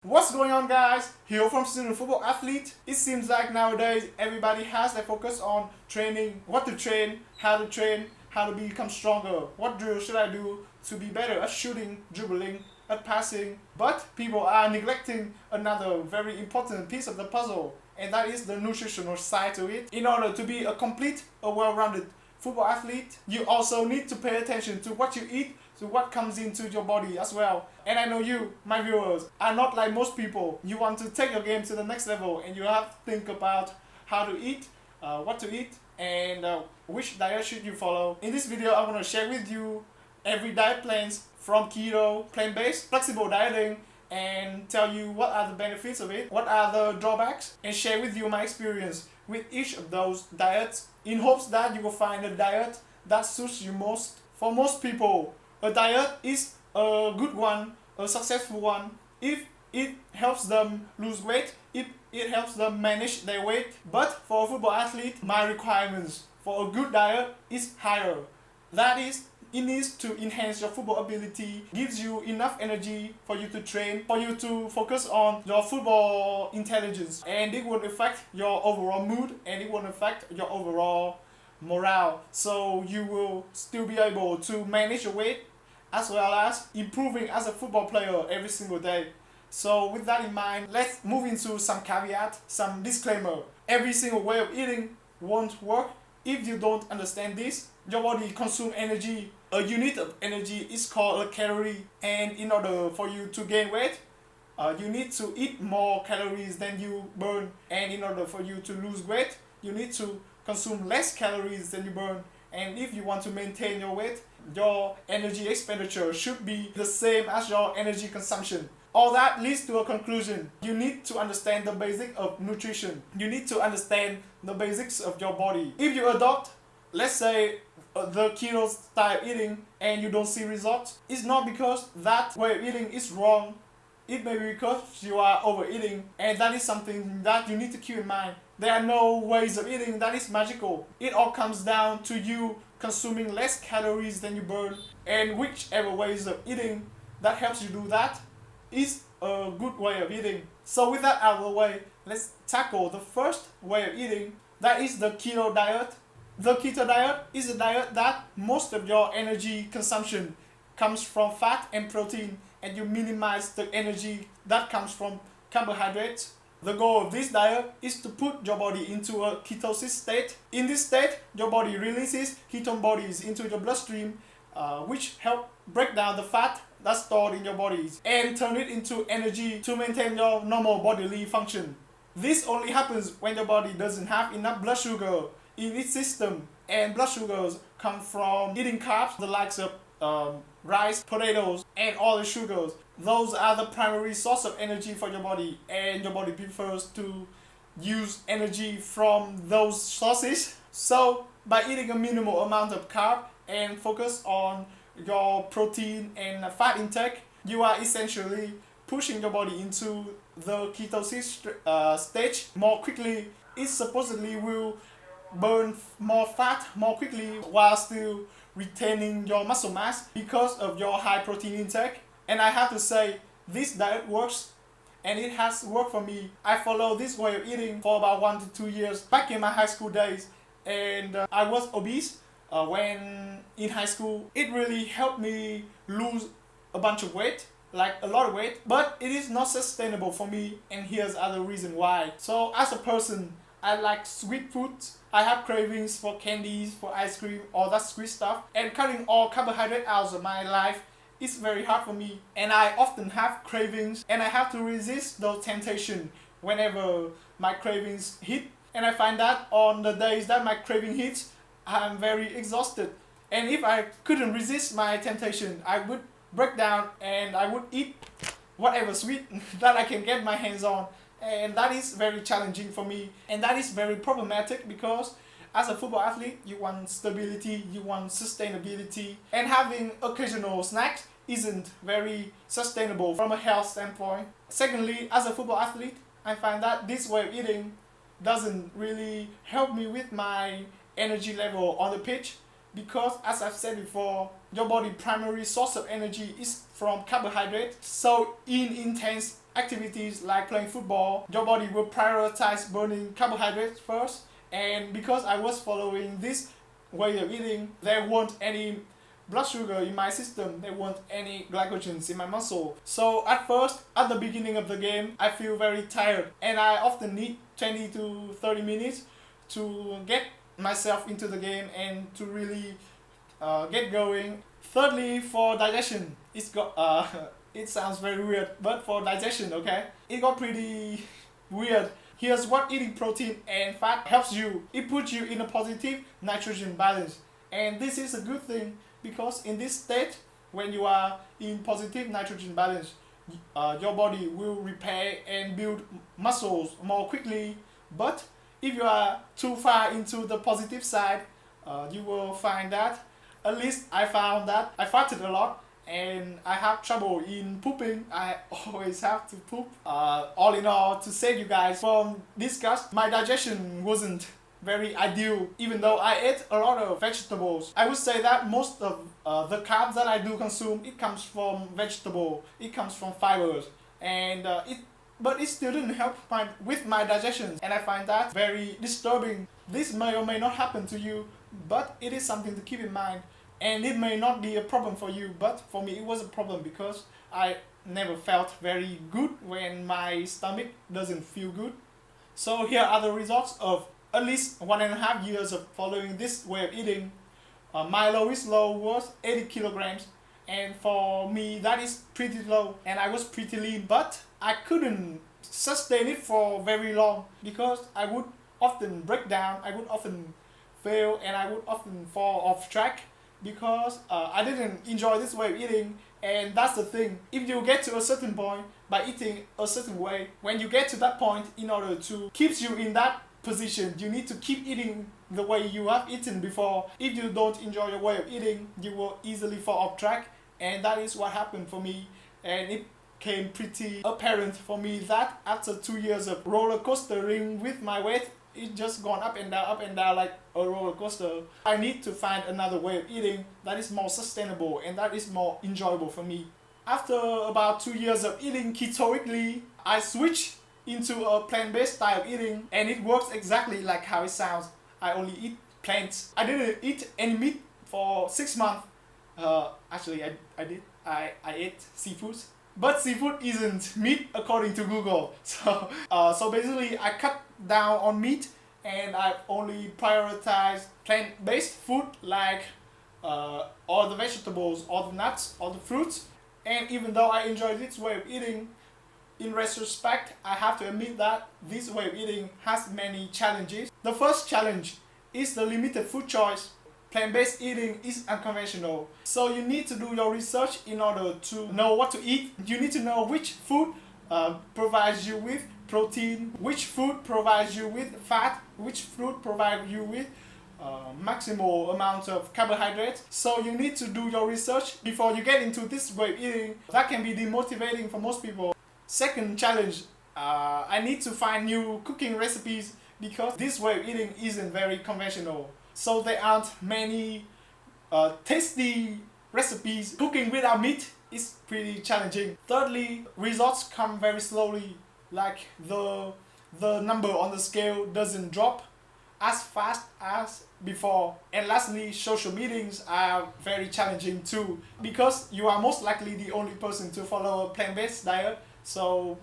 What's going on, guys? Here from Student Football Athlete. It seems like nowadays everybody has their focus on training, what to train, how to become stronger, what drill should I do to be better at shooting, dribbling, at passing. But people are neglecting another very important piece of the puzzle, and that is the nutritional side to it. In order to be a complete, a well-rounded football athlete, you also need to pay attention to what you eat, to what comes into your body as well. And I know you, my viewers, are not like most people. You want to take your game to the next level, and you have to think about how to eat, what to eat, and which diet should you follow. In this video, I want to share with you every diet plans from keto, plant-based, flexible dieting, and tell you what are the benefits of it, what are the drawbacks, and share with you my experience with each of those diets in hopes that you will find a diet that suits you most. For most people, a diet is a good one, a successful one, if it helps them lose weight, if it helps them manage their weight. But for a football athlete, my requirements for a good diet is higher. That is, it needs to enhance your football ability, gives you enough energy for you to train, for you to focus on your football intelligence, and it won't affect your overall mood, and it won't affect your overall morale. So you will still be able to manage your weight as well as improving as a football player every single day. So with that in mind, let's move into some caveat, some disclaimer. Every single way of eating won't work. If you don't understand this, your body consumes energy. A unit of energy is called a calorie, and in order for you to gain weight, you need to eat more calories than you burn, and in order for you to lose weight, you need to consume less calories than you burn. And if you want to maintain your weight, your energy expenditure should be the same as your energy consumption. All that leads to a conclusion. You need to understand the basics of nutrition. You need to understand the basics of your body. If you adopt, let's say, the keto style eating and you don't see results, it's not because that way of eating is wrong. It may be because you are overeating, and that is something that you need to keep in mind. There are no ways of eating that is magical. It all comes down to you consuming less calories than you burn, and whichever ways of eating that helps you do that is a good way of eating. So with that out of the way, let's tackle the first way of eating. That is the keto diet. The keto diet is a diet that most of your energy consumption comes from fat and protein, and you minimize the energy that comes from carbohydrates. The goal of this diet is to put your body into a ketosis state. In this state, your body releases ketone bodies into your bloodstream, which help break down the fat that's stored in your bodies and turn it into energy to maintain your normal bodily function. This only happens when your body doesn't have enough blood sugar in its system, and blood sugars come from eating carbs, the likes of rice, potatoes, and all the sugars. Those are the primary source of energy for your body, and your body prefers to use energy from those sources. So by eating a minimal amount of carb and focus on your protein and fat intake, you are essentially pushing your body into the ketosis stage more quickly. It supposedly will burn more fat more quickly while still retaining your muscle mass because of your high protein intake. And I have to say, this diet works, and it has worked for me. I followed this way of eating for about 1 to 2 years back in my high school days, and I was obese when in high school. It really helped me lose a bunch of weight, like a lot of weight, but it is not sustainable for me, and here's other reason why. So as a person, I like sweet foods. I have cravings for candies, for ice cream, all that sweet stuff, and cutting all carbohydrate out of my life is very hard for me, and I often have cravings, and I have to resist those temptations whenever my cravings hit. And I find that on the days that my craving hits, I'm very exhausted, and if I couldn't resist my temptation, I would break down and I would eat whatever sweet that I can get my hands on. And that is very challenging for me, and that is very problematic because as a football athlete, you want stability, you want sustainability, and having occasional snacks isn't very sustainable from a health standpoint. Secondly, as a football athlete, I find that this way of eating doesn't really help me with my energy level on the pitch, because as I've said before, your body's primary source of energy is from carbohydrate. So in intense activities like playing football, your body will prioritize burning carbohydrates first. And because I was following this way of eating, there weren't any blood sugar in my system, there weren't any glycogens in my muscle. So at first, at the beginning of the game, I feel very tired, and I often need 20 to 30 minutes to get myself into the game and to really get going. Thirdly, for digestion, it sounds very weird, but for digestion, okay, it got pretty weird. Here's what eating protein and fat helps you. It puts you in a positive nitrogen balance, and this is a good thing because in this state, when you are in positive nitrogen balance, your body will repair and build muscles more quickly. But if you are too far into the positive side, you will find that, at least I found that, I farted a lot and I have trouble in pooping. I always have to poop. All in all, to save you guys from disgust, my digestion wasn't very ideal, even though I ate a lot of vegetables. I would say that most of the carbs that I do consume, it comes from vegetable, it comes from fibers, and but it still didn't help with my digestion, and I find that very disturbing. This may or may not happen to you, but it is something to keep in mind, and it may not be a problem for you, but for me it was a problem because I never felt very good when my stomach doesn't feel good. So here are the results of at least 1.5 years of following this way of eating. My lowest low was 80 kilograms, and for me that is pretty low, and I was pretty lean, but I couldn't sustain it for very long because I would often break down, I would often fail, and I would often fall off track because I didn't enjoy this way of eating. And that's the thing, if you get to a certain point by eating a certain way, when you get to that point, in order to keep you in that position, you need to keep eating the way you have eaten before. If you don't enjoy your way of eating, you will easily fall off track, and that is what happened for me. And it came pretty apparent for me that after 2 years of roller coastering with my weight, it just gone up and down like a roller coaster. I need to find another way of eating that is more sustainable and that is more enjoyable for me. After about 2 years of eating ketoically, I switched into a plant-based style of eating, and it works exactly like how it sounds. I only eat plants. I didn't eat any meat for 6 months. Actually, I did. I ate seafoods, but seafood isn't meat according to Google. So basically, I cut down on meat, and I only prioritize plant-based food like all the vegetables, all the nuts, all the fruits. And even though I enjoy this way of eating, in retrospect, I have to admit that this way of eating has many challenges. The first challenge is the limited food choice. Plant-based eating is unconventional, so you need to do your research in order to know what to eat. You need to know which food provides you with protein, which food provides you with fat, which food provides you with maximal amount of carbohydrates. So you need to do your research before you get into this way of eating. That can be demotivating for most people. Second challenge, I need to find new cooking recipes because this way of eating isn't very conventional. So there aren't many tasty recipes. Cooking without meat is pretty challenging. Thirdly, results come very slowly, like the number on the scale doesn't drop as fast as before. And lastly, social meetings are very challenging too, because you are most likely the only person to follow a plant-based diet. So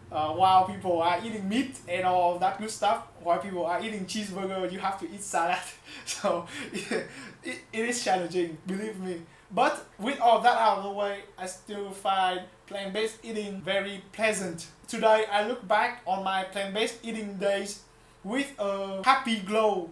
while people are eating meat and all that good stuff, while people are eating cheeseburger, you have to eat salad. So it is challenging, believe me. But with all that out of the way, I still find plant-based eating very pleasant. Today I look back on my plant-based eating days with a happy glow,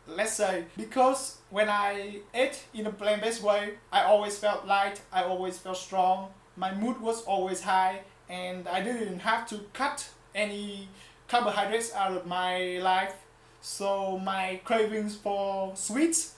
let's say, because when I ate in a plant-based way, I always felt light, I always felt strong, my mood was always high, and I didn't have to cut any carbohydrates out of my life. So my cravings for sweets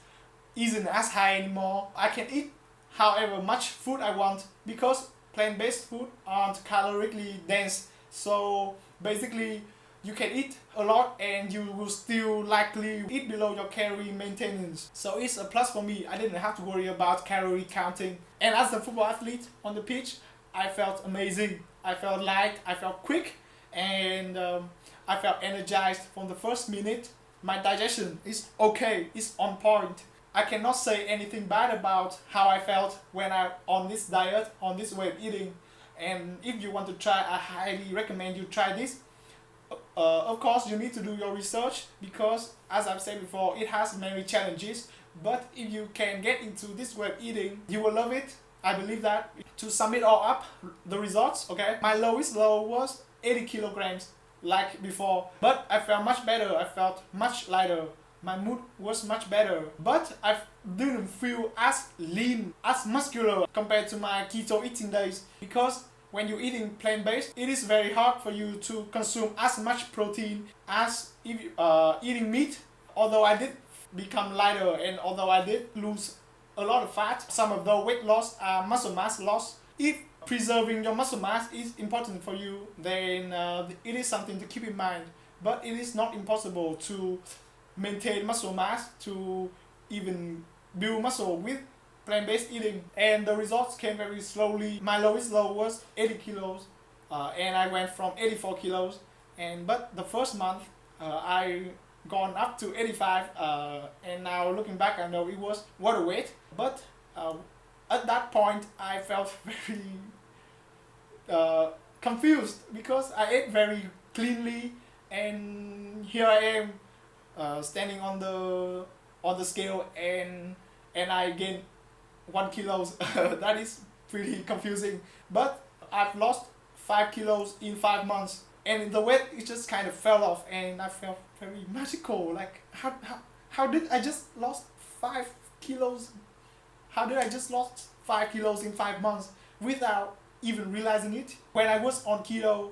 isn't as high anymore. I can eat however much food I want because plant-based food aren't calorically dense. So basically you can eat a lot and you will still likely eat below your calorie maintenance. So it's a plus for me. I didn't have to worry about calorie counting. And as a football athlete on the pitch, I felt amazing. I felt light, I felt quick, and I felt energized from the first minute. My digestion is okay, it's on point. I cannot say anything bad about how I felt when I on this diet, on this way of eating. And if you want to try, I highly recommend you try this. Of course, you need to do your research because, as I've said before, it has many challenges. But if you can get into this way of eating, you will love it. I believe that. To sum it all up, the results, okay? My lowest low was 80 kilograms, like before. But I felt much better. I felt much lighter. My mood was much better. But I didn't feel as lean, as muscular compared to my keto eating days. Because when you're eating plant-based, it is very hard for you to consume as much protein as if eating meat. Although I did become lighter and although I did lose a lot of fat, some of the weight loss are muscle mass loss. If preserving your muscle mass is important for you, then it is something to keep in mind. But it is not impossible to maintain muscle mass, to even build muscle with plant-based eating, and the results came very slowly. My lowest low was 80 kilos and I went from 84 kilos, but the first month I gone up to 85, and now looking back I know it was water weight. But at that point I felt very confused because I ate very cleanly, and here I am standing on the scale and I gained 1 kilos. That is pretty confusing. But I've lost 5 kilos in 5 months, and the weight it just kind of fell off, and I felt very magical. Like how did I just lost 5 kilos? How did I just lost 5 kilos in 5 months without even realizing it? When I was on keto,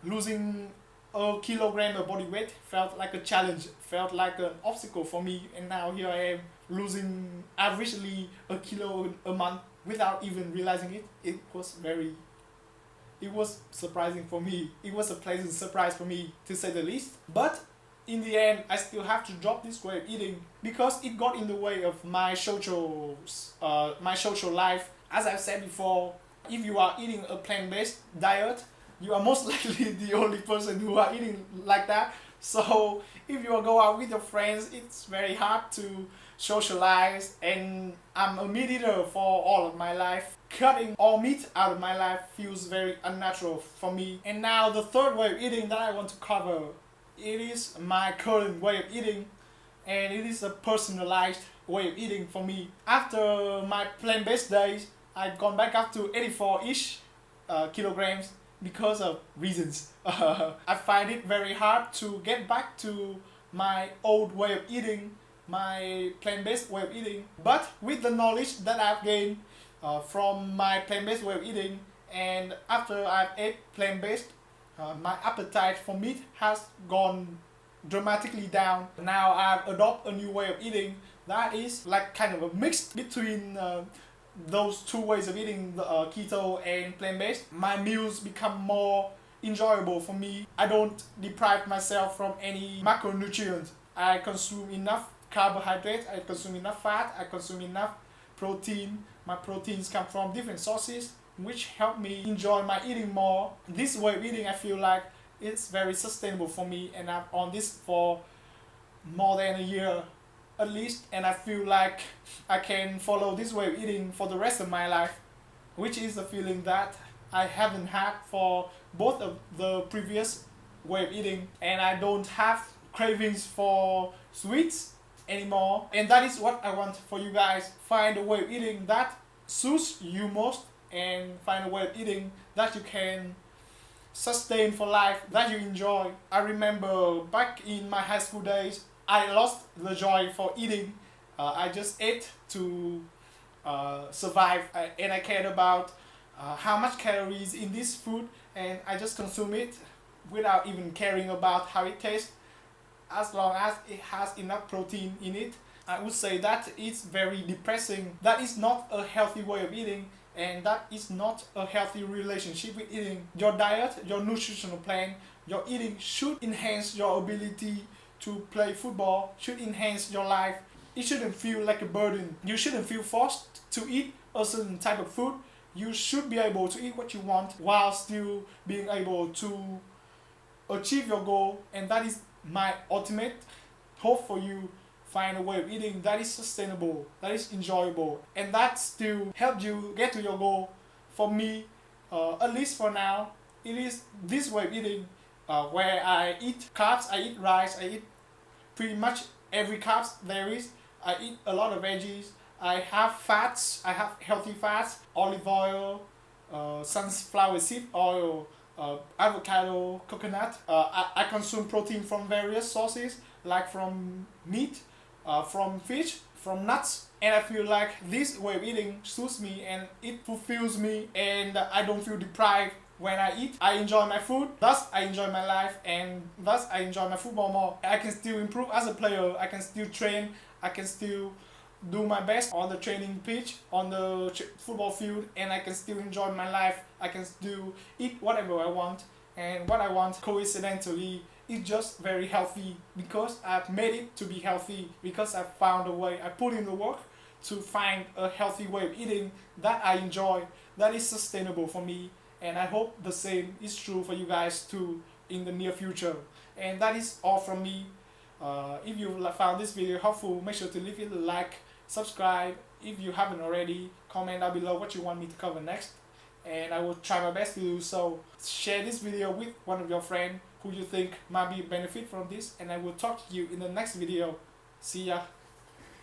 losing a kilogram of body weight felt like a challenge, felt like an obstacle for me, and now here I am losing averagely a kilo a month without even realizing it. It was surprising for me. It was a pleasant surprise for me, to say the least. But in the end, I still have to drop this way of eating because it got in the way of my social life. As I've said before, if you are eating a plant-based diet, you are most likely the only person who are eating like that. So if you go out with your friends, it's very hard to socialize, and I'm a meat eater for all of my life. Cutting all meat out of my life feels very unnatural for me. And now the third way of eating that I want to cover, it is my current way of eating, and it is a personalized way of eating for me. After my plant-based days, I've gone back up to 84-ish kilograms because of reasons. I find it very hard to get back to my old way of eating, my plant-based way of eating. But with the knowledge that I've gained from my plant-based way of eating, and after I've ate plant-based, my appetite for meat has gone dramatically down. Now I've adopted a new way of eating that is like kind of a mix between those two ways of eating, the keto and plant-based. My meals become more enjoyable for me. I don't deprive myself from any macronutrients. I consume enough carbohydrates, I consume enough fat, I consume enough protein. My proteins come from different sources, which help me enjoy my eating more. This way of eating, I feel like it's very sustainable for me, and I'm on this for more than a year at least, and I feel like I can follow this way of eating for the rest of my life, which is a feeling that I haven't had for both of the previous way of eating, and I don't have cravings for sweets anymore. And that is what I want for you guys. Find a way of eating that suits you most, and find a way of eating that you can sustain for life, that you enjoy. I remember back in my high school days, I lost the joy for eating. I just ate to survive, and I cared about how much calories in this food, and I just consume it without even caring about how it tastes, as long as it has enough protein in it. I would say that it's very depressing. That is not a healthy way of eating, and that is not a healthy relationship with eating. Your diet, your nutritional plan, your eating should enhance your ability to play football, should enhance your life. It shouldn't feel like a burden. You shouldn't feel forced to eat a certain type of food. You should be able to eat what you want while still being able to achieve your goal, and that is my ultimate hope for you. Find a way of eating that is sustainable, that is enjoyable, and that still help you get to your goal. For me, at least for now, it is this way of eating, where I eat carbs, I eat rice, I eat pretty much every carbs there is. I eat a lot of veggies. I have fats. I have healthy fats, olive oil, sunflower seed oil, avocado, coconut. I consume protein from various sources, like from meat, from fish, from nuts, and I feel like this way of eating suits me and it fulfills me, and I don't feel deprived when I eat. I enjoy my food, thus I enjoy my life, and thus I enjoy my football more. I can still improve as a player, I can still train, I can still do my best on the training pitch, on the football field, and I can still enjoy my life. I can still eat whatever I want, and what I want coincidentally is just very healthy, because I've made it to be healthy, because I found a way, I put in the work to find a healthy way of eating that I enjoy, that is sustainable for me, and I hope the same is true for you guys too in the near future. And that is all from me. If you found this video helpful, make sure to leave it a like, subscribe if you haven't already, comment down below what you want me to cover next, and I will try my best to do so. Share this video with one of your friends who you think might be benefit from this, and I will talk to you in the next video. See ya.